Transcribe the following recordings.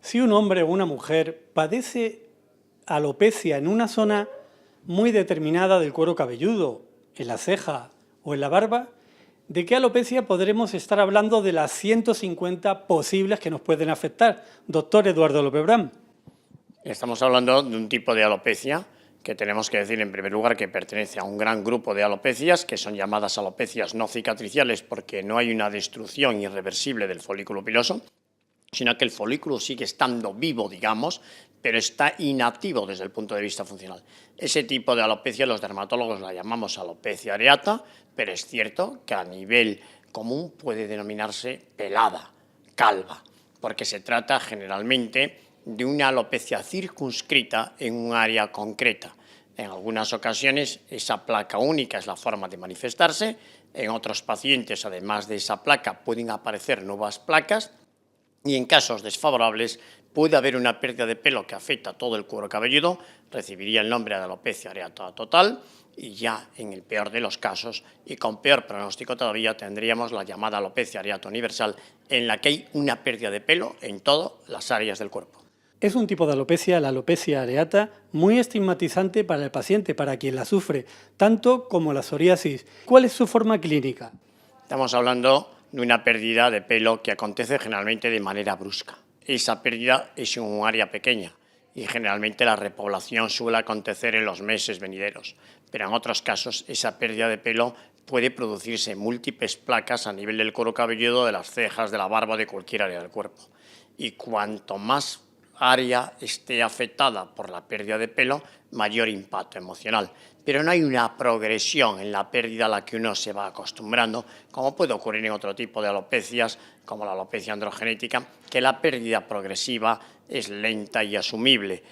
Si un hombre o una mujer padece alopecia en una zona muy determinada del cuero cabelludo, en la ceja o en la barba, ¿de qué alopecia podremos estar hablando de las 150 posibles que nos pueden afectar? Doctor Eduardo López Brán. Estamos hablando de un tipo de alopecia que tenemos que decir en primer lugar que pertenece a un gran grupo de alopecias que son llamadas alopecias no cicatriciales porque no hay una destrucción irreversible del folículo piloso, sino que el folículo sigue estando vivo, digamos, pero está inactivo desde el punto de vista funcional. Ese tipo de alopecia los dermatólogos la llamamos alopecia areata, pero es cierto que a nivel común puede denominarse pelada, calva, porque se trata generalmente de una alopecia circunscrita en un área concreta. En algunas ocasiones esa placa única es la forma de manifestarse, en otros pacientes además de esa placa pueden aparecer nuevas placas y en casos desfavorables puede haber una pérdida de pelo que afecta a todo el cuero cabelludo, recibiría el nombre de alopecia areata total y ya en el peor de los casos y con peor pronóstico todavía tendríamos la llamada alopecia areata universal en la que hay una pérdida de pelo en todas las áreas del cuerpo. Es un tipo de alopecia, la alopecia areata, muy estigmatizante para el paciente, para quien la sufre, tanto como la psoriasis. ¿Cuál es su forma clínica? Estamos hablando de una pérdida de pelo que acontece generalmente de manera brusca. Esa pérdida es en un área pequeña y generalmente la repoblación suele acontecer en los meses venideros, pero en otros casos esa pérdida de pelo puede producirse en múltiples placas a nivel del cuero cabelludo, de las cejas, de la barba, de cualquier área del cuerpo. Y cuanto más área esté afectada por la pérdida de pelo, mayor impacto emocional. Pero no hay una progresión en la pérdida a la que uno se va acostumbrando, como puede ocurrir en otro tipo de alopecias, como la alopecia androgenética, que la pérdida progresiva es lenta y asumible.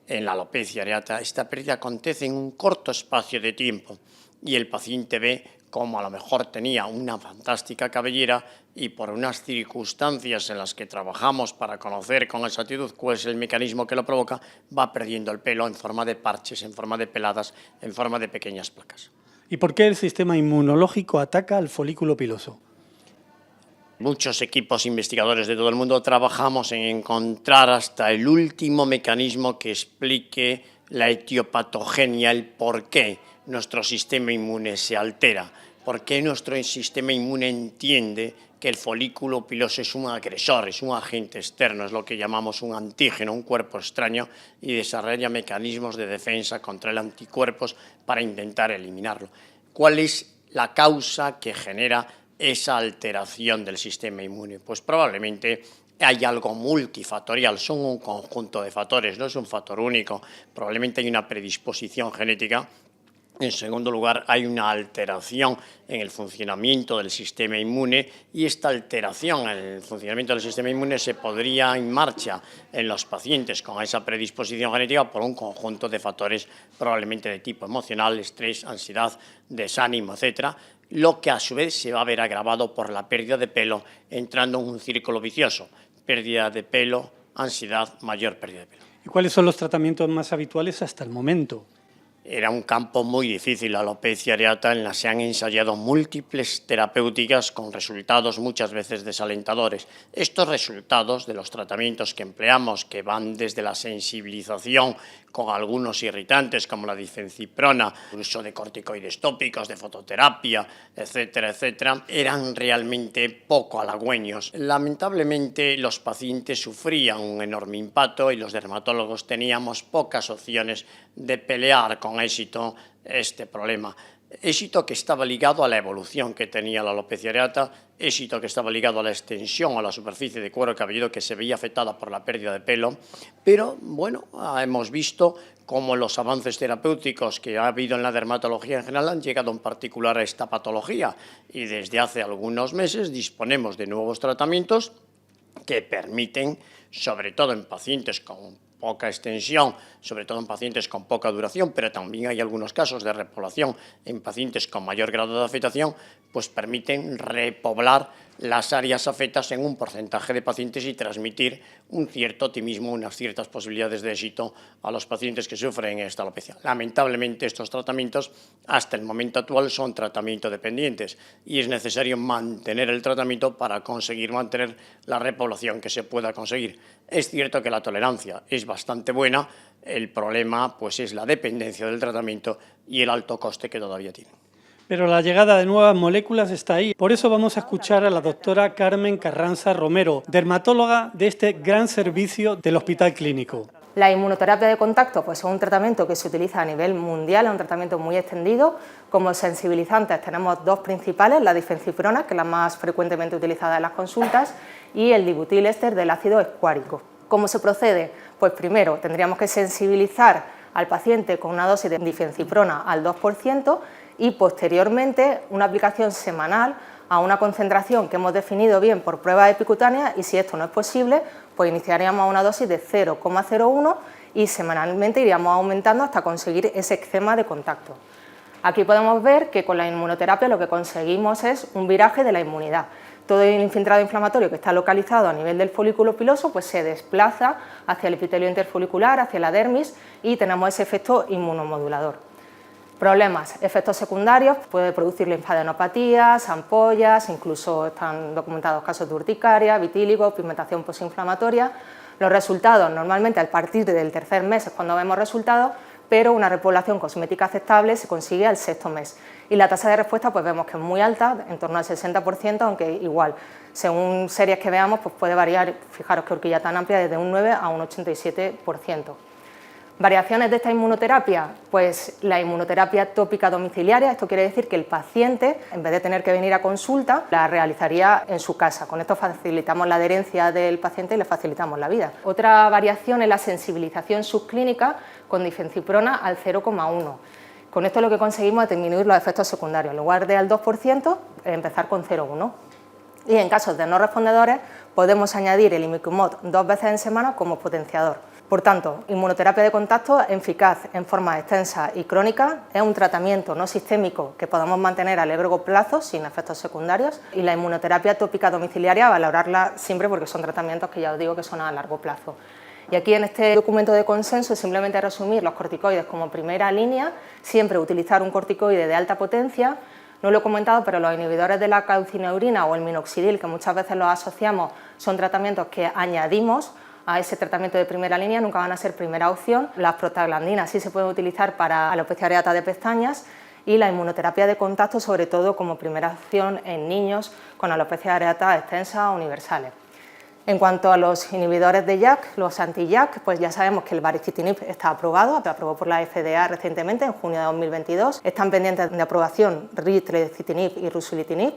En la alopecia areata, esta pérdida acontece en un corto espacio de tiempo y el paciente ve como a lo mejor tenía una fantástica cabellera y por unas circunstancias en las que trabajamos para conocer con exactitud cuál es el mecanismo que lo provoca, va perdiendo el pelo en forma de parches, en forma de peladas, en forma de pequeñas placas. ¿Y por qué el sistema inmunológico ataca al folículo piloso? Muchos equipos investigadores de todo el mundo trabajamos en encontrar hasta el último mecanismo que explique la etiopatogenia, el por qué nuestro sistema inmune se altera, por qué nuestro sistema inmune entiende que el folículo piloso es un agresor, es un agente externo, es lo que llamamos un antígeno, un cuerpo extraño, y desarrolla mecanismos de defensa contra el anticuerpos para intentar eliminarlo. ¿Cuál es la causa que genera esa alteración del sistema inmune? Pues probablemente hay algo multifactorial, son un conjunto de factores, no es un factor único, probablemente hay una predisposición genética. En segundo lugar, hay una alteración en el funcionamiento del sistema inmune y esta alteración en el funcionamiento del sistema inmune se podría en marcha en los pacientes con esa predisposición genética por un conjunto de factores probablemente de tipo emocional, estrés, ansiedad, desánimo, etcétera, lo que a su vez se va a ver agravado por la pérdida de pelo entrando en un círculo vicioso, pérdida de pelo, ansiedad, mayor pérdida de pelo. ¿Y cuáles son los tratamientos más habituales hasta el momento? Era un campo muy difícil, la alopecia areata, en la que se han ensayado múltiples terapéuticas con resultados muchas veces desalentadores. Estos resultados de los tratamientos que empleamos, que van desde la sensibilización con algunos irritantes como la difenciprona, el uso de corticoides tópicos, de fototerapia, etcétera, etcétera, eran realmente poco halagüeños. Lamentablemente los pacientes sufrían un enorme impacto y los dermatólogos teníamos pocas opciones de pelear con éxito este problema. Éxito que estaba ligado a la evolución que tenía la alopecia areata, éxito que estaba ligado a la extensión a la superficie de cuero cabelludo que se veía afectada por la pérdida de pelo, pero bueno, hemos visto cómo los avances terapéuticos que ha habido en la dermatología en general han llegado en particular a esta patología y desde hace algunos meses disponemos de nuevos tratamientos que permiten, sobre todo en pacientes con poca extensión, sobre todo en pacientes con poca duración, pero también hay algunos casos de repoblación en pacientes con mayor grado de afectación, pues permiten repoblar las áreas afectadas en un porcentaje de pacientes y transmitir un cierto optimismo, unas ciertas posibilidades de éxito a los pacientes que sufren esta alopecia. Lamentablemente, estos tratamientos, hasta el momento actual, son tratamiento dependientes y es necesario mantener el tratamiento para conseguir mantener la repoblación que se pueda conseguir. Es cierto que la tolerancia es bastante buena, el problema pues, es la dependencia del tratamiento y el alto coste que todavía tiene. Pero la llegada de nuevas moléculas está ahí. Por eso vamos a escuchar a la doctora Carmen Carranza Romero, dermatóloga de este gran servicio del Hospital Clínico. La inmunoterapia de contacto pues, es un tratamiento que se utiliza a nivel mundial, es un tratamiento muy extendido. Como sensibilizantes tenemos dos principales, la difenciprona, que es la más frecuentemente utilizada en las consultas, y el dibutil éster del ácido escuárico. ¿Cómo se procede? Pues primero tendríamos que sensibilizar al paciente con una dosis de difenciprona al 2%, y posteriormente una aplicación semanal a una concentración que hemos definido bien por prueba epicutánea, y si esto no es posible, pues iniciaríamos una dosis de 0,01 y semanalmente iríamos aumentando hasta conseguir ese eczema de contacto. Aquí podemos ver que con la inmunoterapia lo que conseguimos es un viraje de la inmunidad. Todo el infiltrado inflamatorio que está localizado a nivel del folículo piloso pues se desplaza hacia el epitelio interfolicular, hacia la dermis, y tenemos ese efecto inmunomodulador. Problemas, efectos secundarios, puede producir linfadenopatías, ampollas, incluso están documentados casos de urticaria, vitíligo, pigmentación posinflamatoria. Los resultados, normalmente a partir del tercer mes es cuando vemos resultados, pero una repoblación cosmética aceptable se consigue al 6º mes. Y la tasa de respuesta pues vemos que es muy alta, en torno al 60%, aunque igual, según series que veamos, pues puede variar, fijaros qué horquilla tan amplia, desde un 9 a un 87%. Variaciones de esta inmunoterapia, pues la inmunoterapia tópica domiciliaria, esto quiere decir que el paciente, en vez de tener que venir a consulta, la realizaría en su casa. Con esto facilitamos la adherencia del paciente y le facilitamos la vida. Otra variación es la sensibilización subclínica con difenciprona al 0,1. Con esto lo que conseguimos es disminuir los efectos secundarios. En lugar del 2%, empezar con 0,1. Y en casos de no respondedores, podemos añadir el imiquimod 2 veces en semana como potenciador. Por tanto, inmunoterapia de contacto eficaz en forma extensa y crónica, es un tratamiento no sistémico que podemos mantener a largo plazo sin efectos secundarios, y la inmunoterapia tópica domiciliaria, valorarla siempre porque son tratamientos que ya os digo que son a largo plazo. Y aquí en este documento de consenso simplemente resumir los corticoides como primera línea, siempre utilizar un corticoide de alta potencia. No lo he comentado, pero los inhibidores de la calcineurina o el minoxidil, que muchas veces los asociamos, son tratamientos que añadimos a ese tratamiento de primera línea, nunca van a ser primera opción. Las prostaglandinas sí se pueden utilizar para alopecia areata de pestañas, y la inmunoterapia de contacto sobre todo como primera opción en niños con alopecia areata extensa o universales. En cuanto a los inhibidores de JAK, los anti-JAK, pues ya sabemos que el baricitinib está aprobado, se aprobó por la FDA recientemente, en junio de 2022. Están pendientes de aprobación ritlecitinib y ruxolitinib.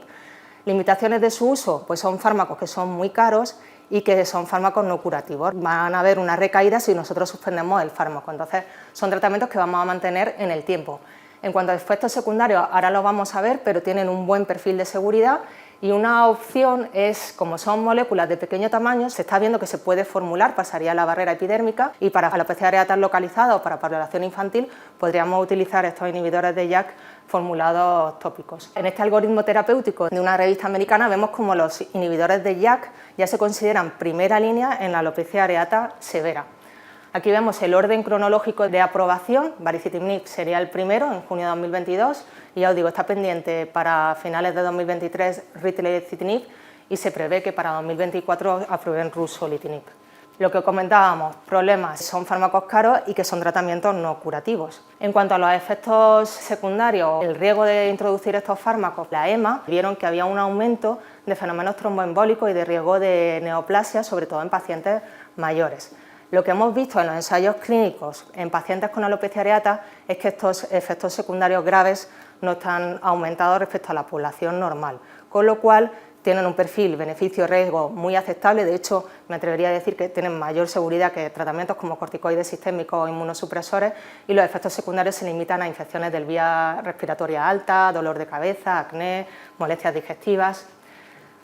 Limitaciones de su uso, pues son fármacos que son muy caros y que son fármacos no curativos. Van a haber una recaída si nosotros suspendemos el fármaco, entonces son tratamientos que vamos a mantener en el tiempo. En cuanto a efectos secundarios, ahora lo vamos a ver, pero tienen un buen perfil de seguridad, y una opción es, como son moléculas de pequeño tamaño, se está viendo que se puede formular, pasaría la barrera epidérmica, y para alopecia areata localizada o para población infantil podríamos utilizar estos inhibidores de JAK formulados tópicos. En este algoritmo terapéutico de una revista americana vemos como los inhibidores de JAK ya se consideran primera línea en la alopecia areata severa. Aquí vemos el orden cronológico de aprobación. Baricitinib sería el primero, en junio de 2022, y ya os digo, está pendiente para finales de 2023 ritlecitinib, y se prevé que para 2024 aprueben ruxolitinib. Lo que comentábamos, problemas, son fármacos caros y que son tratamientos no curativos. En cuanto a los efectos secundarios, el riesgo de introducir estos fármacos, la EMA vieron que había un aumento de fenómenos tromboembólicos y de riesgo de neoplasia, sobre todo en pacientes mayores. Lo que hemos visto en los ensayos clínicos en pacientes con alopecia areata es que estos efectos secundarios graves no están aumentados respecto a la población normal, con lo cual tienen un perfil beneficio-riesgo muy aceptable. De hecho, me atrevería a decir que tienen mayor seguridad que tratamientos como corticoides sistémicos o inmunosupresores, y los efectos secundarios se limitan a infecciones del vía respiratoria alta, dolor de cabeza, acné, molestias digestivas.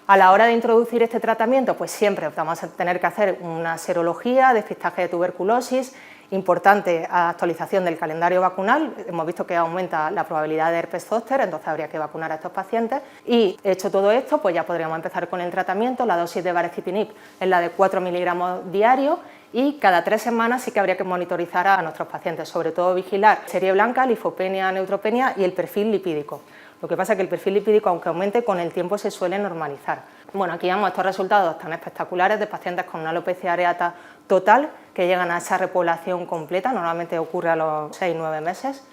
A la hora de introducir este tratamiento, pues siempre vamos a tener que hacer una serología, despistaje de tuberculosis, Importante actualización del calendario vacunal, hemos visto que aumenta la probabilidad de herpes zóster, entonces habría que vacunar a estos pacientes y hecho todo esto, pues ya podríamos empezar con el tratamiento. La dosis de baricitinib es la de 4 miligramos diarios y cada 3 semanas sí que habría que monitorizar a nuestros pacientes, sobre todo vigilar serie blanca, linfopenia, neutropenia y el perfil lipídico. Lo que pasa es que el perfil lipídico, aunque aumente, con el tiempo se suele normalizar. Bueno, aquí vemos estos resultados tan espectaculares de pacientes con una alopecia areata total que llegan a esa repoblación completa, normalmente ocurre a los 6-9 meses.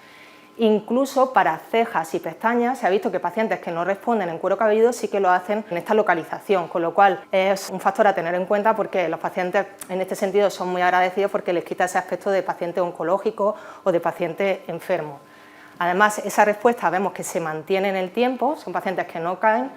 Incluso para cejas y pestañas se ha visto que pacientes que no responden en cuero cabelludo sí que lo hacen en esta localización, con lo cual es un factor a tener en cuenta porque los pacientes en este sentido son muy agradecidos porque les quita ese aspecto de paciente oncológico o de paciente enfermo. Además, esa respuesta vemos que se mantiene en el tiempo, son pacientes que no caen,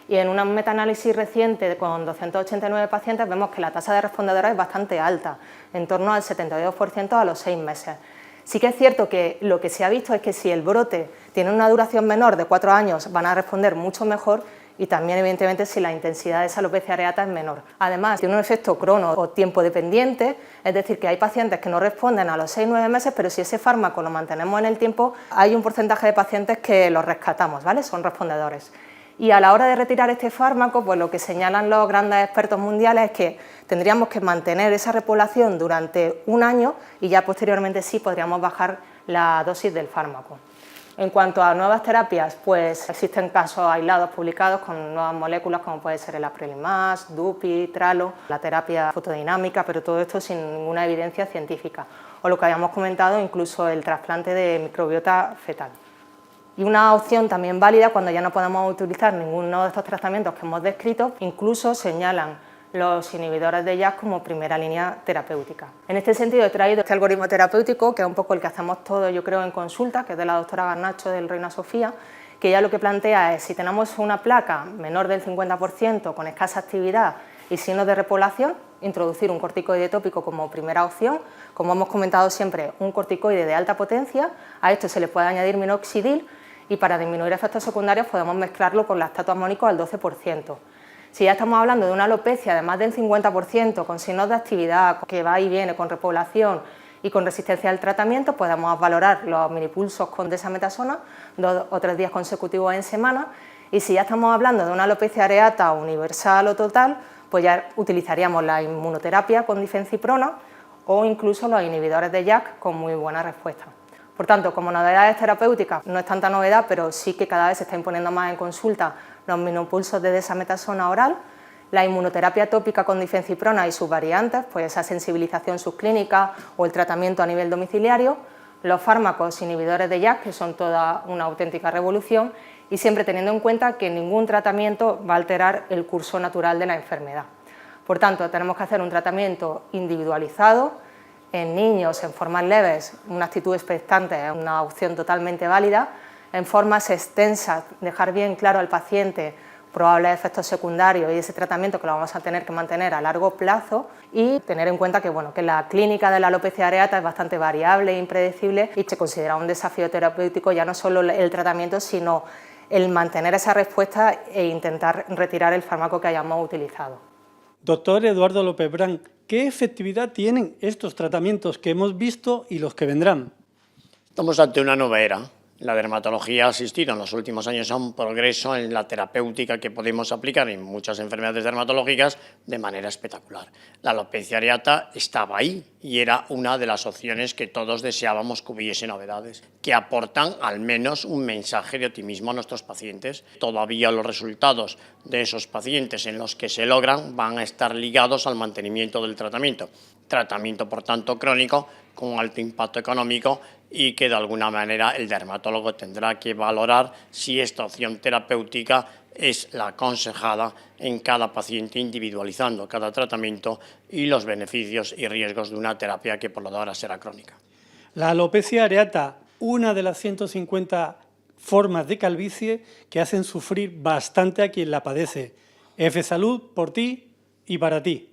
y en un metaanálisis reciente con 289 pacientes vemos que la tasa de respondedores es bastante alta, en torno al 72% a los 6 meses. Sí que es cierto que lo que se ha visto es que si el brote tiene una duración menor de 4 años van a responder mucho mejor y también evidentemente si la intensidad de esa alopecia areata es menor. Además tiene un efecto crono o tiempo dependiente, es decir que hay pacientes que no responden a los 6-9 meses, pero si ese fármaco lo mantenemos en el tiempo hay un porcentaje de pacientes que los rescatamos, ¿vale? Son respondedores. Y a la hora de retirar este fármaco, pues lo que señalan los grandes expertos mundiales es que tendríamos que mantener esa repoblación durante un año y ya posteriormente sí podríamos bajar la dosis del fármaco. En cuanto a nuevas terapias, pues existen casos aislados publicados con nuevas moléculas como puede ser el apremilast, Dupi, Tralo, la terapia fotodinámica, pero todo esto sin ninguna evidencia científica. O lo que habíamos comentado, incluso el trasplante de microbiota fetal. Y una opción también válida cuando ya no podemos utilizar ninguno de estos tratamientos que hemos descrito, incluso señalan los inhibidores de JAK como primera línea terapéutica. En este sentido he traído este algoritmo terapéutico, que es un poco el que hacemos todos, yo creo, en consulta, que es de la doctora Garnacho del Reina Sofía, que ya lo que plantea es, si tenemos una placa menor del 50% con escasa actividad y signos de repoblación, introducir un corticoide tópico como primera opción, como hemos comentado siempre, un corticoide de alta potencia, a esto se le puede añadir minoxidil y para disminuir efectos secundarios podemos mezclarlo con lactato amónico al 12%. Si ya estamos hablando de una alopecia de más del 50%, con signos de actividad, que va y viene, con repoblación y con resistencia al tratamiento, podemos valorar los minipulsos con desametasona 2 o 3 días consecutivos en semana. Y si ya estamos hablando de una alopecia areata universal o total, pues ya utilizaríamos la inmunoterapia con difenciprona o incluso los inhibidores de JAK con muy buena respuesta. Por tanto, como novedades terapéuticas, no es tanta novedad, pero sí que cada vez se está imponiendo más en consulta los minipulsos de desametasona oral, la inmunoterapia tópica con difenciprona y sus variantes, pues esa sensibilización subclínica o el tratamiento a nivel domiciliario, los fármacos inhibidores de JAK, que son toda una auténtica revolución, y siempre teniendo en cuenta que ningún tratamiento va a alterar el curso natural de la enfermedad. Por tanto, tenemos que hacer un tratamiento individualizado. En niños, en formas leves, una actitud expectante es una opción totalmente válida. En formas extensas, dejar bien claro al paciente probables efectos secundarios y ese tratamiento que lo vamos a tener que mantener a largo plazo y tener en cuenta que, bueno, que la clínica de la alopecia areata es bastante variable e impredecible y se considera un desafío terapéutico ya no solo el tratamiento, sino el mantener esa respuesta e intentar retirar el fármaco que hayamos utilizado. Doctor Eduardo López-Brán, ¿qué efectividad tienen estos tratamientos que hemos visto y los que vendrán? Estamos ante una nueva era. La dermatología ha asistido en los últimos años a un progreso en la terapéutica que podemos aplicar en muchas enfermedades dermatológicas de manera espectacular. La alopecia areata estaba ahí y era una de las opciones que todos deseábamos que hubiese novedades, que aportan al menos un mensaje de optimismo a nuestros pacientes. Todavía los resultados de esos pacientes en los que se logran van a estar ligados al mantenimiento del tratamiento. Tratamiento, por tanto, crónico, con alto impacto económico y que de alguna manera el dermatólogo tendrá que valorar si esta opción terapéutica es la aconsejada en cada paciente, individualizando cada tratamiento y los beneficios y riesgos de una terapia que por lo de ahora será crónica. La alopecia areata, una de las 150 formas de calvicie que hacen sufrir bastante a quien la padece. F Salud por ti y para ti.